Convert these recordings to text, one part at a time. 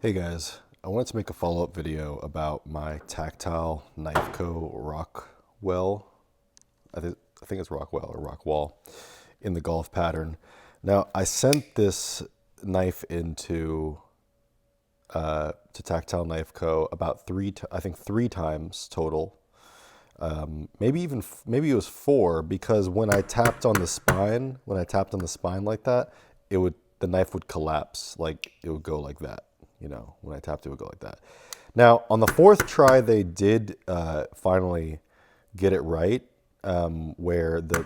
Hey guys, I wanted to make a follow-up video about my Tactile Knifeco Rockwell. I think it's Rockwell or Rockwall in the golf pattern. Now I sent this knife into to Tactile Knifeco about I think three times total. Maybe it was four because when I tapped on the spine, like that, the knife would collapse, like it would go like that. When I tapped, it would go like that. Now on the fourth try, they did finally get it right, where the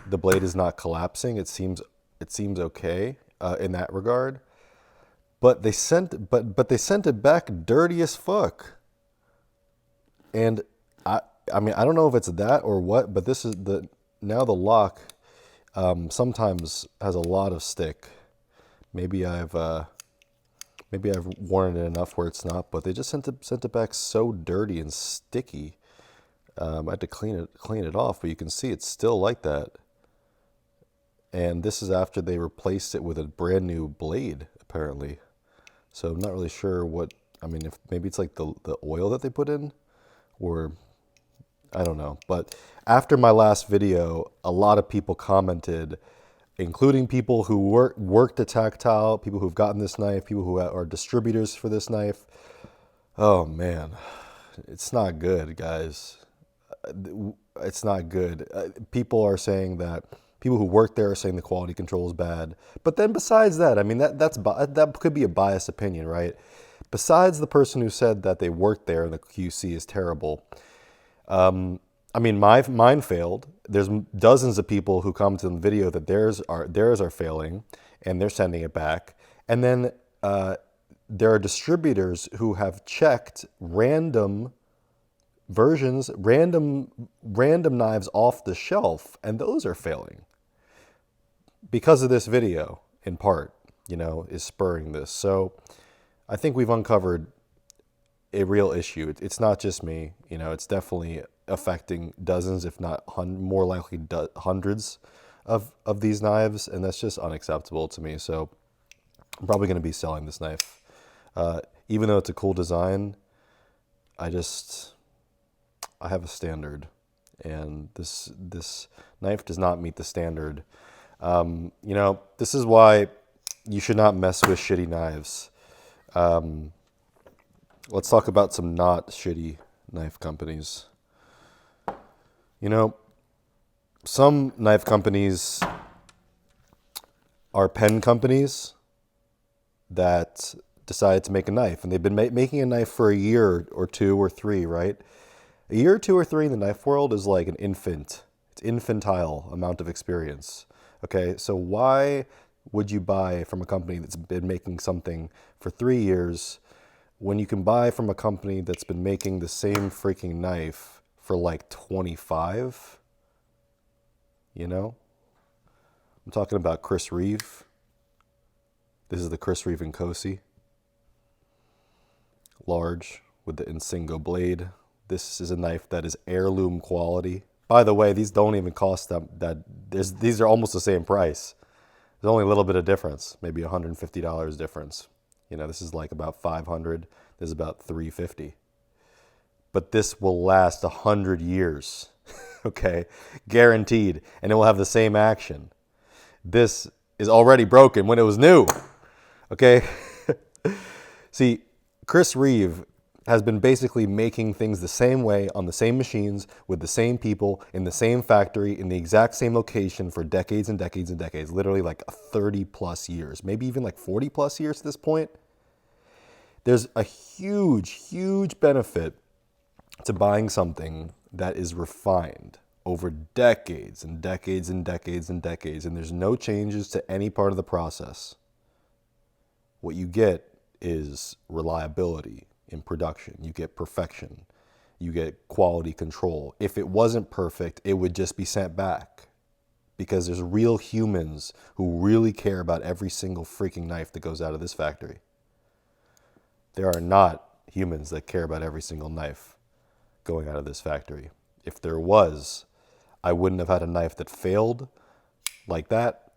blade is not collapsing. It seems okay in that regard. But they sent it back dirty as fuck. And I mean, I don't know if it's that or what, but this is now the lock sometimes has a lot of stick. Maybe I've worn it enough where it's not, but they just sent it back so dirty and sticky. I had to clean it off, but you can see it's still like that. And this is after they replaced it with a brand new blade, apparently. So I'm not really sure what, I mean, if maybe it's like the oil that they put in, or I don't know. But after my last video, a lot of people commented, including people who worked at Tactile, people who've gotten this knife, people who are distributors for this knife. Oh man, it's not good, guys. It's not good. People are saying that people who work there are saying the quality control is bad. But then besides that, I mean, that could be a biased opinion, right? Besides the person who said that they worked there and the QC is terrible, I mean, mine failed. There's dozens of people who commented on the video that theirs are failing, and they're sending it back. And then there are distributors who have checked random versions, random knives off the shelf, and those are failing because of this video. In part, is spurring this. So I think we've uncovered a real issue. It's not just me, it's definitely affecting dozens, if not more likely hundreds of these knives, and that's just unacceptable to me. So I'm probably going to be selling this knife. Even though it's a cool design, I have a standard, and this knife does not meet the standard. This is why you should not mess with shitty knives. Let's talk about some not shitty knife companies. Some knife companies are pen companies that decided to make a knife, and they've been making a knife for a year or two or three, right? A year or two or three in the knife world is like an infant. It's infantile amount of experience. Okay, so why would you buy from a company that's been making something for 3 years when you can buy from a company that's been making the same freaking knife for like 25? I'm talking about Chris Reeve. This is the Chris Reeve and Cosi. Large with the Insingo blade. This is a knife that is heirloom quality. By the way, these don't even cost these are almost the same price. There's only a little bit of difference, maybe $150 difference. This is like about $500. This is about $350. But this will last 100 years, okay? Guaranteed. And it will have the same action. This is already broken when it was new, okay? See, Chris Reeve has been basically making things the same way on the same machines with the same people in the same factory in the exact same location for decades and decades and decades, literally like 30 plus years, maybe even like 40 plus years at this point. There's a huge, huge benefit to buying something that is refined over decades and decades and decades and decades, and there's no changes to any part of the process. What you get is reliability in production. You get perfection. You get quality control. If it wasn't perfect, it would just be sent back, because there's real humans who really care about every single freaking knife that goes out of this factory. There are not humans that care about every single knife going out of this factory. If there was, I wouldn't have had a knife that failed like that,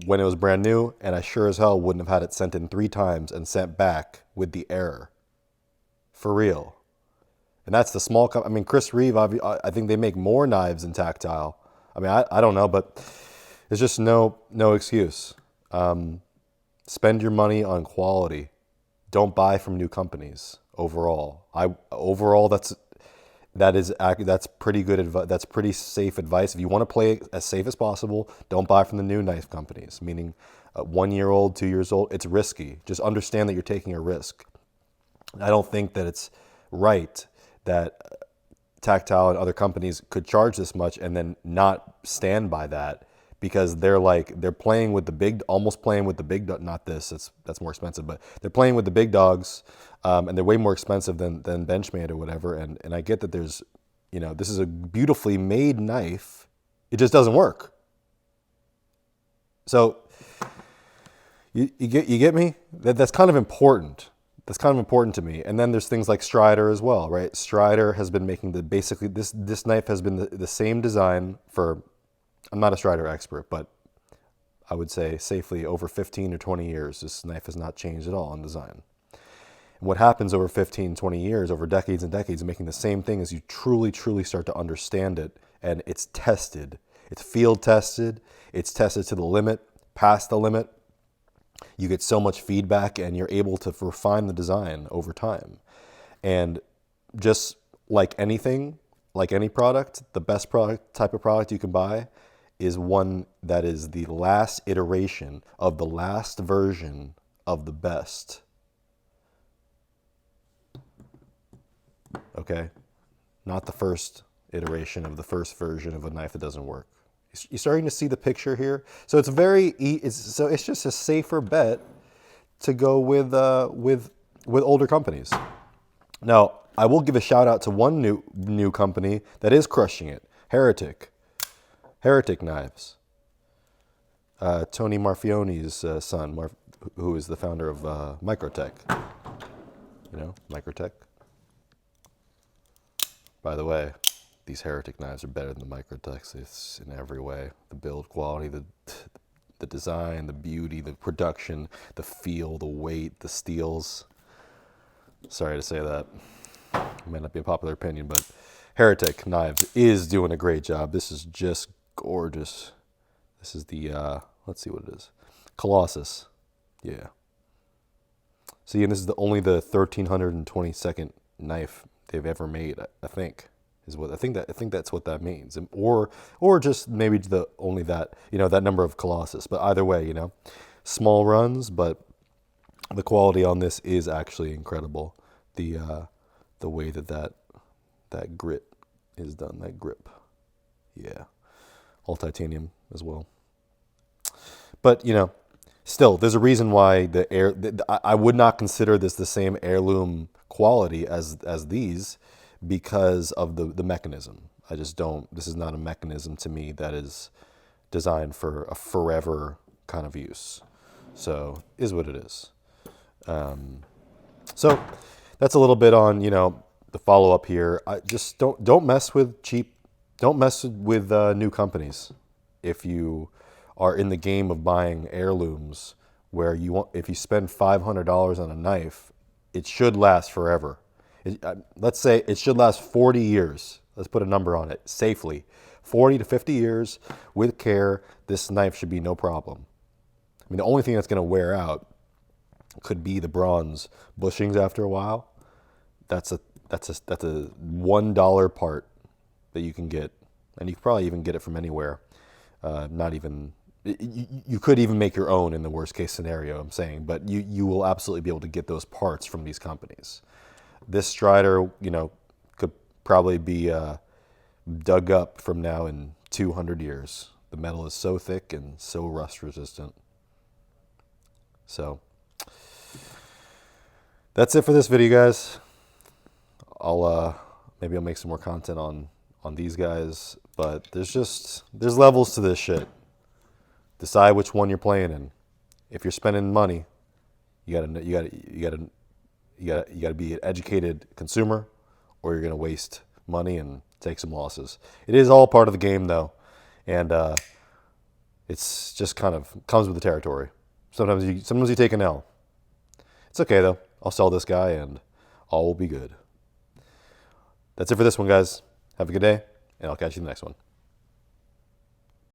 when it was brand new, and I sure as hell wouldn't have had it sent in 3 times and sent back with the error. For real. And that's the small I mean, Chris Reeve, I think they make more knives in Tactile. I mean, I don't know, but it's just no excuse. Spend your money on quality. Don't buy from new companies overall. That's pretty good advice. That's pretty safe advice. If you want to play it as safe as possible, don't buy from the new knife companies, meaning 1 year old, 2 years old. It's risky. Just understand that you're taking a risk. I don't think that it's right that Tactile and other companies could charge this much and then not stand by that, because they're playing with the big, almost playing with the big, not this, that's more expensive, but they're playing with the big dogs, and they're way more expensive than Benchmade or whatever. And I get that there's, this is a beautifully made knife. It just doesn't work. So you get me? That's kind of important. That's kind of important to me. And then there's things like Strider as well, right? Strider has been making basically this knife has been the same design for, I'm not a Strider expert, but I would say safely over 15 or 20 years. This knife has not changed at all in design. And what happens over 15, 20 years, over decades and decades, making the same thing, is you truly, truly start to understand it, and it's tested. It's field tested. It's tested to the limit, past the limit. You get so much feedback, and you're able to refine the design over time. And just like anything, like any product, the best type of product you can buy is one that is the last iteration of the last version of the best. Okay? Not the first iteration of the first version of a knife that doesn't work. You're starting to see the picture here. So it's it's just a safer bet to go with older companies. Now, I will give a shout out to one new company that is crushing it. Heretic Knives. Tony Marfione's son, who is the founder of Microtech. Microtech. By the way, these Heretic knives are better than the Microtechs. It's in every way. The build quality, the design, the beauty, the production, the feel, the weight, the steels. Sorry to say that. It might not be a popular opinion, but Heretic Knives is doing a great job. This is just gorgeous. This is the, let's see what it is. Colossus. Yeah. See, and this is only the 1322nd knife they've ever made, I think. I think that's what that means, or just maybe only that that number of Colossus. But either way, small runs, but the quality on this is actually incredible. The way that grit is done, that grip, yeah, all titanium as well. But still, there's a reason why I would not consider this the same heirloom quality as these, because of the mechanism. I just don't. This is not a mechanism to me that is designed for a forever kind of use. So is what it is. So that's a little bit on the follow up here. I just don't mess with new companies. If you are in the game of buying heirlooms, where if you spend $500 on a knife, it should last forever. Let's say it should last 40 years. Let's put a number on it, safely. 40 to 50 years with care, this knife should be no problem. I mean, the only thing that's going to wear out could be the bronze bushings after a while. That's a $1 part that you can get, and you could probably even get it from anywhere. You could even make your own in the worst case scenario, I'm saying, but you will absolutely be able to get those parts from these companies. This Strider, could probably be dug up from now in 200 years. The metal is so thick and so rust resistant. So that's it for this video, guys. Maybe I'll make some more content on these guys, but there's levels to this shit. Decide which one you're playing in. If you're spending money, you gotta be an educated consumer, or you're gonna waste money and take some losses. It is all part of the game, though, and It's just kind of comes with the territory. Sometimes you take an L. It's okay though. I'll sell this guy and all will be good. That's it for this one, guys. Have a good day, and I'll catch you in the next one.